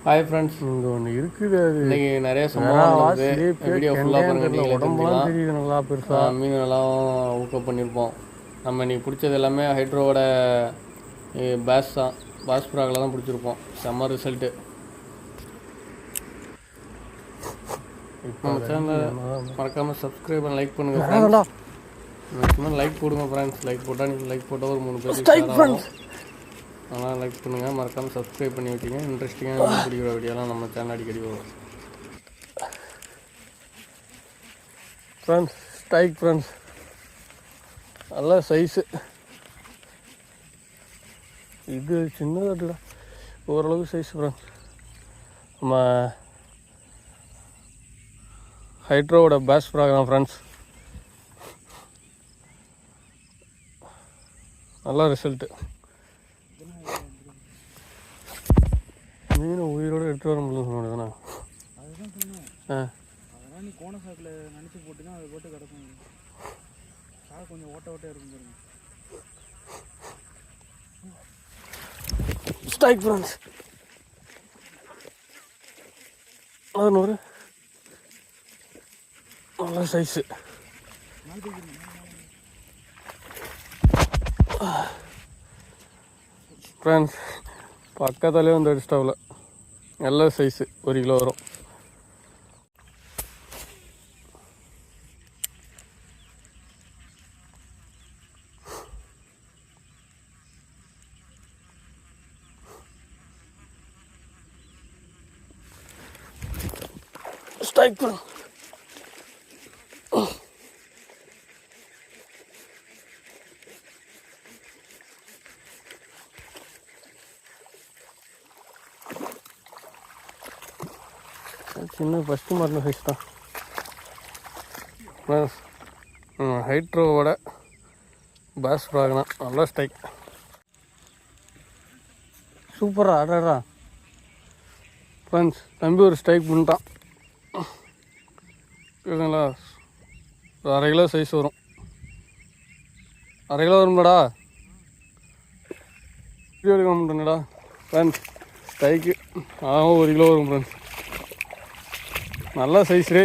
Hi friends, இங்கே ஒன்று இருக்குது. அது இன்றைக்கி நிறைய சம்பவம் நடக்குது. வீடியோ ஃபுல்லாக பாருங்கள், நீங்களே உடம்புலாம் தெரிஞ்சுக்கலாம். தெரியுது நல்லா பெருசாக. மீனெல்லாம் ஊக்கப் பண்ணியிருப்போம். நம்ம இன்றைக்கி பிடிச்சது எல்லாமே ஹைட்ரோவோட பேஸ் தான், பாஸ் ப்ராகில் தான் பிடிச்சிருப்போம். செம்ம ரிசல்ட்டு. நம்ம சேனலில் மறக்காமல் சப்ஸ்கிரைப் பண்ணி லைக் பண்ணுங்கள். மேக்ஸிமம் லைக் போடுங்க ஃப்ரெண்ட்ஸ். லைக் போட்டால் நீங்கள் லைக் போட்டால் ஒரு 3 பேர் அதனால் லைக் பண்ணுங்கள். மறக்காமல் சப்ஸ்கிரைப் பண்ணி வச்சுங்க. இன்ட்ரெஸ்டிங்காக பிடிக்கிற வீடியோலாம் நம்ம சேனல் அடிக்கடி வரும். ஃப்ரெண்ட்ஸ், ஸ்ட்ரைக் ஃப்ரெண்ட்ஸ், நல்ல சைஸு. இது சின்னதாட்டுல ஓரளவுக்கு சைஸ் ஃப்ரெண்ட்ஸ். நம்ம ஹைட்ரோவோட பேஸ் ப்ராக்ராம் ஃப்ரெண்ட்ஸ். நல்ல ரிசல்ட்டு. மீனை உயிரோடு எடுத்து வர முடியும் சொன்னதுண்ணா. அதுதான் சொன்னேன். அதெல்லாம் நீ கோண சாக்கில் நினச்சி போட்டினா அதை போட்டு கிடக்கும். சாக்கு கொஞ்சம் ஓட்ட இருக்கும் பாருங்க. Strike friends. அது ஒரு நல்ல சைஸு. ஃப்ரெண்ட்ஸ், பக்கத்துலேயே வந்து அடிச்சிட்டாவில். நல்ல சைஸு, 1 கிலோ வரும். ஸ்ட்ரைக் பண்ணு. சின்ன ஃபஸ்ட்டு மாட்டின சைஸ் தான் ப்ளஸ் ஹைட்ரோவோட பாஸ் ப்ராக்னா. நல்லா ஸ்ட்ரைக், சூப்பராக ஆடாடா ஃப்ரெண்ட்ஸ். தம்பி ஒரு ஸ்ட்ரைக் பண்ணிட்டான். கேளுங்களா, ஒரு 1/2 கிலோ சைஸ் வரும். 1/2 கிலோ வரும்லடா. வீடியோ எடுக்க மாட்டேங்கடா ஃப்ரெண்ட்ஸ். ஸ்ட்ரைக்கு 1 கிலோ வரும் ஃப்ரெண்ட்ஸ். நல்ல சைஸ் ரே.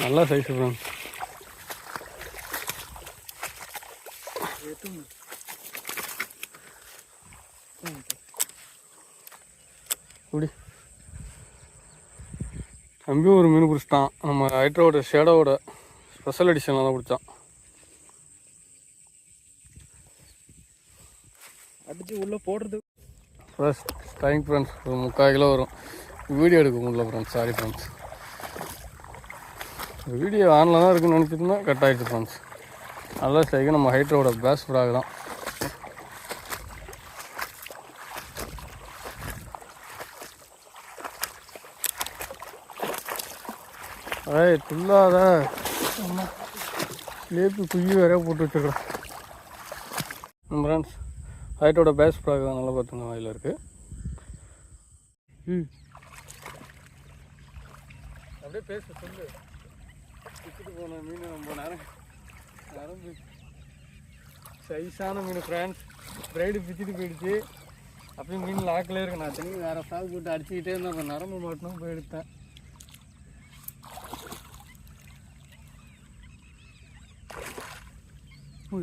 நல்ல சைஸ் ஃப்ரெண்ட்ஸ். இப்படி தம்பியும் ஒரு மீன் பிடிச்சிட்டான். நம்ம ஹைட்ரோவோட ஷேடோவோட ஸ்பெஷல் எடிஷனில் தான் பிடிச்சான். அடிச்சு உள்ளே போடுறது ஃபர்ஸ்ட் ஸ்ட்ரைக் ஃப்ரெண்ட்ஸ். ஒரு 3/4 கிலோ வரும். வீடியோ எடுக்க முடியல ஃப்ரெண்ட்ஸ், சாரி ஃப்ரெண்ட்ஸ். வீடியோ ஆனில் தான் இருக்குன்னு நினச்சிருந்தா கட் ஆகிடுச்சு ஃப்ரெண்ட்ஸ். நல்லா ஸ்ட்ரைக்கு. நம்ம ஹைட்ரோவோட பேஸ் ஃப்ராக் தான். ஏய் துல்லாத லேப்பி குய்யி வேற போட்டு வச்சுருக்கிறேன் ஃப்ரெண்ட்ஸ். ஹைட்டோட பேஸ் ப்ராக் தான். நல்லா பார்த்துங்க, வாயில் இருக்குது. அப்படியே பேச சொல்லு. பிச்சுட்டு போன மீன் ரொம்ப நேரம் நரம்பு சைஸான மீன் ஃப்ரெண்ட்ஸ். பிரைடு பிச்சுட்டு போயிடுச்சு. அப்படியே மீன் லாக்கில் இருக்கு. நான் திரும்பி வேறு ஃப்ராக் போட்டு அடிச்சுக்கிட்டே இருந்தேன். அப்புறம் நரம்பு மாட்டணும் போய் எடுத்தேன்.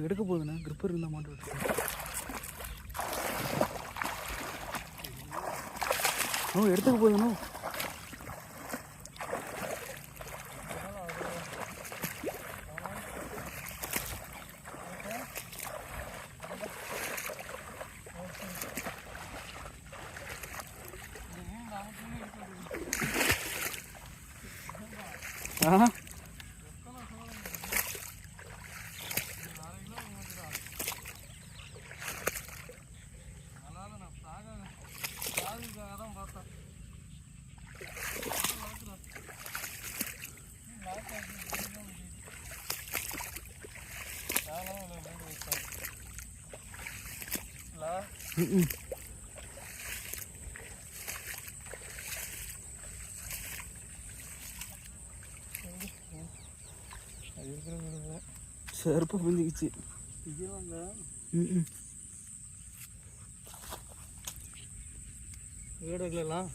எடுக்க போகுதுண்ணா. கிரிப்பர் இருந்தால் மாட்டு எடுத்துக்க போகுதுண்ணா. செருப்பு பிஞ்சிக்கிச்சு. வீடு வைக்கலாம்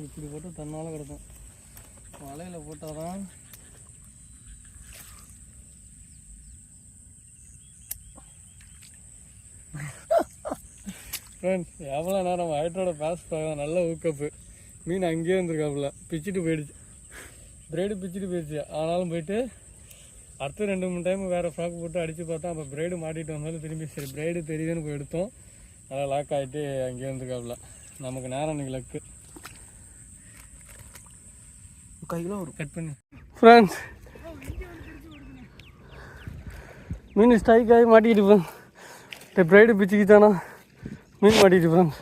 இப்படி போட்டு தன்னால் கிடக்கும். வலையில் போட்டால் தான் ஃப்ரெண்ட்ஸ் எவ்வளோ நேரம் வயிற்றோட பாஸ் பார்க்கலாம். நல்ல ஊக்கப்பு. மீன் அங்கேயே இருந்திருக்காப்புல. பிச்சுட்டு போயிடுச்சு. பிரைடு பிச்சுட்டு போயிடுச்சு. ஆனாலும் போயிட்டு அடுத்த 2-3 டைம் வேறு ஃப்ராக் போட்டு அடித்து பார்த்தா அப்போ பிரைடு மாட்டிகிட்டு வந்தாலும் திரும்பி சரி பிரைடு தெரியுதுன்னு போய் எடுத்தோம். நல்லா லாக் ஆகிட்டு அங்கேயே இருந்திருக்காப்புல. நமக்கு நேரம் இன்றைக்கி லக்கு. கையில் ஒரு கட் பண்ணி ஃப்ரெண்ட்ஸ் மீன் ஸ்ட்ரைக் ஆகி மாட்டிக்கிட்டு ஃப்ரெண்ட்ஸ். பிரைடு பிச்சுக்கிட்டானா மீன் மாட்டிக்கிட்டு ஃப்ரெண்ட்ஸ்.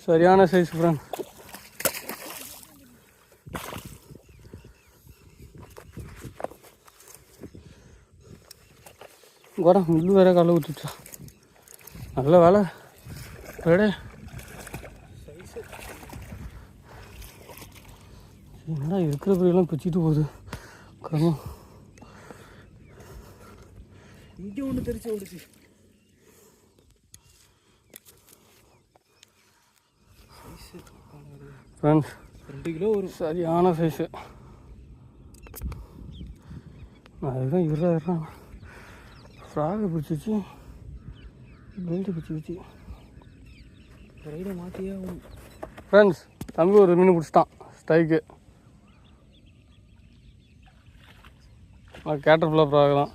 சரியான சைஸ் ஃப்ரெண்ட்ஸ். கூட முள்ளு வேற காலை ஊற்றிச்சா. நல்ல வேலை பிரைடு. என்னடா இருக்கிற பிரைடெல்லாம் பிச்சுட்டு போகுது கர்மம். இங்கே ஒன்று தெரிச்சு ஓடுச்சு. ஃப்ரெண்ட்ஸ் 2 கிலோ ஒரு சரியான சைஸு. அதுதான் இருறான் ஃப்ராகை பிடிச்சிச்சு, பெல்ட்டு பிடிச்சிச்சு. ரைடை மாற்றியே ஃப்ரெண்ட்ஸ் தம்பி ஒரு மீன் பிடிச்சிட்டான் ஸ்ட்ரைக்கு. கேட்டர் ஃபுல்லாக ஃப்ராக் தான்.